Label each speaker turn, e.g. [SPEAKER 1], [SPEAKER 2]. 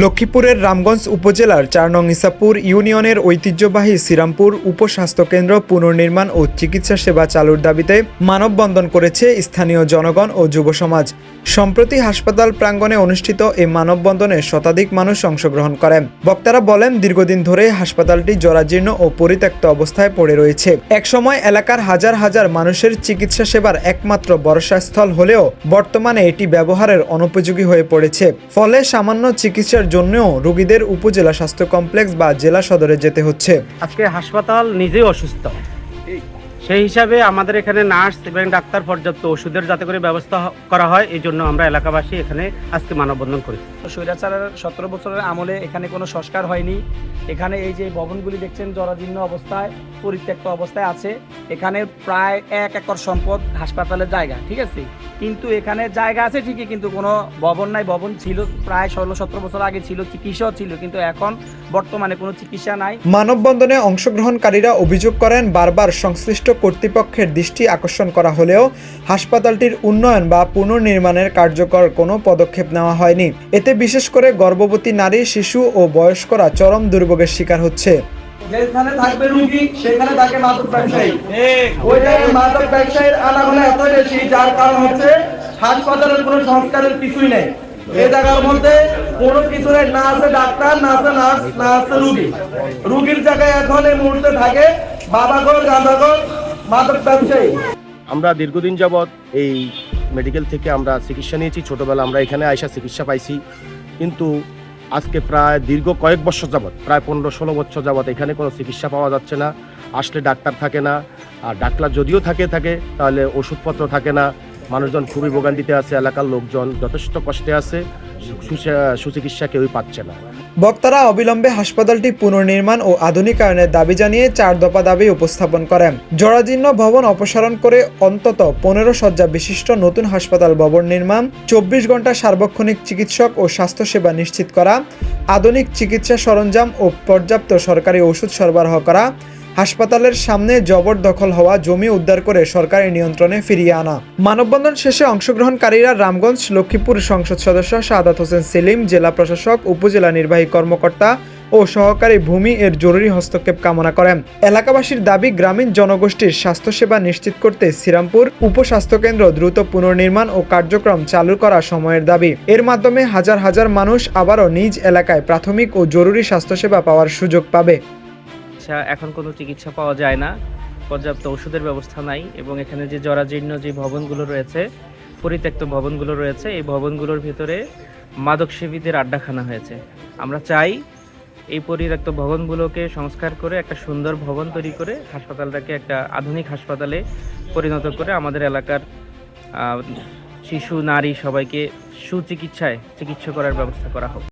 [SPEAKER 1] লক্ষ্মীপুরের রামগঞ্জ উপজেলার ৪ নং ইসাপুর ইউনিয়নের ঐতিহ্যবাহী শ্রীরামপুর উপস্বাস্থ্যকেন্দ্র পুনর্নির্মাণ ও চিকিৎসা সেবা চালুর দাবিতে মানববন্ধন করেছে স্থানীয় জনগণ ও যুব সমাজ। সম্প্রতি হাসপাতাল প্রাঙ্গণে অনুষ্ঠিত এই মানববন্ধনে শতাধিক মানুষ অংশগ্রহণ করেন। বক্তারা বলেন, দীর্ঘদিন ধরে হাসপাতালটি জরাজীর্ণ ও পরিত্যক্ত অবস্থায় পড়ে রয়েছে। একসময় এলাকার হাজার হাজার মানুষের চিকিৎসা সেবার একমাত্র ভরসাস্থল হলেও বর্তমানে এটি ব্যবহারের অনুপযোগী হয়ে পড়েছে। ফলে সামান্য চিকিৎসার জন্যও রোগীদের উপজেলা স্বাস্থ্য কমপ্লেক্স বা জেলা সদরে যেতে হচ্ছে।
[SPEAKER 2] আজকে হাসপাতাল নিজেই অসুস্থ, সেই হিসাবে আমাদের এখানে নার্স এবং ডাক্তার পর্যাপ্ত ওষুধের যাতে করে ব্যবস্থা করা হয়, এই জন্য আমরা এলাকাবাসী এখানে আজকে মানববন্ধন করি।
[SPEAKER 3] স্বৈরাচারের 17 বছরের আমলে এখানে কোনো সংস্কার হয়নি। এখানে এই যে ভবনগুলি দেখছেন জরাজীর্ণ অবস্থায়, পরিত্যক্ত অবস্থায় আছে। এখানে প্রায় 1 একর সম্পদ হাসপাতালের জায়গা, ঠিক আছে, কিন্তু এখানে জায়গা আছে ঠিকই, কিন্তু কোনো ভবন নাই। ভবন ছিল প্রায় 16-17 বছর আগে ছিল, চিকিৎসাও ছিল, কিন্তু এখন বর্তমানে কোনো চিকিৎসা নাই।
[SPEAKER 1] মানববন্ধনে অংশগ্রহণকারীরা অভিযোগ করেন, বারবার সংশ্লিষ্ট কর্তৃপক্ষের দৃষ্টি আকর্ষণ করা হলেও হাসপাতালটির উন্নয়ন বা পুনর্নির্মাণের কার্যকর কোনো পদক্ষেপ নেওয়া হয়নি। এতে বিশেষ করে গর্ভবতী নারী, শিশু ও বয়স্করা চরম দুর্ভোগের শিকার হচ্ছে।
[SPEAKER 4] যেখানে থাকবে রোগী সেখানে থাকে মাদক ব্যবসায়ী। ওই জায়গায় মাদক ব্যবসায়ীর আনাগোনা এত বেশি, যার কারণ হচ্ছে হাসপাতালের কোনো সংস্কারের কিছুই নেই। এই জায়গার মধ্যে কোনো কিছু নেই, না আছে ডাক্তার, না আছে নার্স, না আছে রুগী। রুগীর জায়গায় এখন এই মুহূর্তে থাকে বাবাগর, গাঁদাগর, মাদক ব্যবসায়ী।
[SPEAKER 5] আমরা দীর্ঘদিন যাবৎ এই মেডিকেল থেকে আমরা চিকিৎসা নিয়েছি। ছোটোবেলা আমরা এখানে আইসা চিকিৎসা পাইছি, কিন্তু আজকে প্রায় দীর্ঘ কয়েক বছর যাবৎ, প্রায় 15-16 বছর যাবৎ এখানে কোনো চিকিৎসা পাওয়া যাচ্ছে না। আসলে ডাক্তার থাকে না, আর ডাক্তার যদিও থাকে তাহলে ওষুধপত্র থাকে না। মানুষজন খুবই ভোগান্তিতে আছে, এলাকার লোকজন যথেষ্ট কষ্টে আছে, সুচিকিৎসা কেউই পাচ্ছে না।
[SPEAKER 1] বক্তারা অবিলম্বে হাসপাতালটি পুনর্নির্মাণ ও আধুনিকায়নের দাবি জানিয়ে 4 দফা দাবি উপস্থাপন করেন। জরাজীর্ণ ভবন অপসারণ করে অন্তত 15 শয্যা বিশিষ্ট নতুন হাসপাতাল ভবন নির্মাণ, 24 ঘন্টা সার্বক্ষণিক চিকিৎসক ও স্বাস্থ্যসেবা নিশ্চিত করা, আধুনিক চিকিৎসা সরঞ্জাম ও পর্যাপ্ত সরকারি ওষুধ সরবরাহ করা, হাসপাতালের সামনে জবরদখল হওয়া জমি উদ্ধার করে সরকারি নিয়ন্ত্রণে ফিরিয়ে আনা। মানববন্ধন শেষে অংশগ্রহণকারীরা রামগঞ্জ, লক্ষ্মীপুর সংসদ সদস্য শাহাদাত হোসেন সেলিম, জেলা প্রশাসক, উপজেলা নির্বাহী কর্মকর্তা ও সহকারী ভূমি এর জরুরি হস্তক্ষেপ কামনা করেন। এলাকাবাসীর দাবি, গ্রামীণ জনগোষ্ঠীর স্বাস্থ্যসেবা নিশ্চিত করতে শ্রীরামপুর উপস্বাস্থ্যকেন্দ্র দ্রুত পুনর্নির্মাণ ও কার্যক্রম চালু করা সময়ের দাবি। এর মাধ্যমে হাজার হাজার মানুষ আবারও নিজ এলাকায় প্রাথমিক ও জরুরি স্বাস্থ্যসেবা পাওয়ার সুযোগ পাবে।
[SPEAKER 6] এখন কোনো চিকিৎসা পাওয়া যায় না, পর্যাপ্ত ওষুধের ব্যবস্থা নাই, এবং এখানে যে জরাজীর্ণ যে ভবনগুলো রয়েছে, পরিত্যক্ত ভবনগুলো রয়েছে, এই ভবনগুলোর ভিতরে মাদকসেবীদের আড্ডাখানা হয়েছে। আমরা চাই এই পরিত্যক্ত ভবনগুলোকে সংস্কার করে একটা সুন্দর ভবন তৈরি করে হাসপাতালটাকে একটা আধুনিক হাসপাতালে পরিণত করে আমাদের এলাকার শিশু, নারী সবাইকে চিকিৎসা করার ব্যবস্থা করা হোক।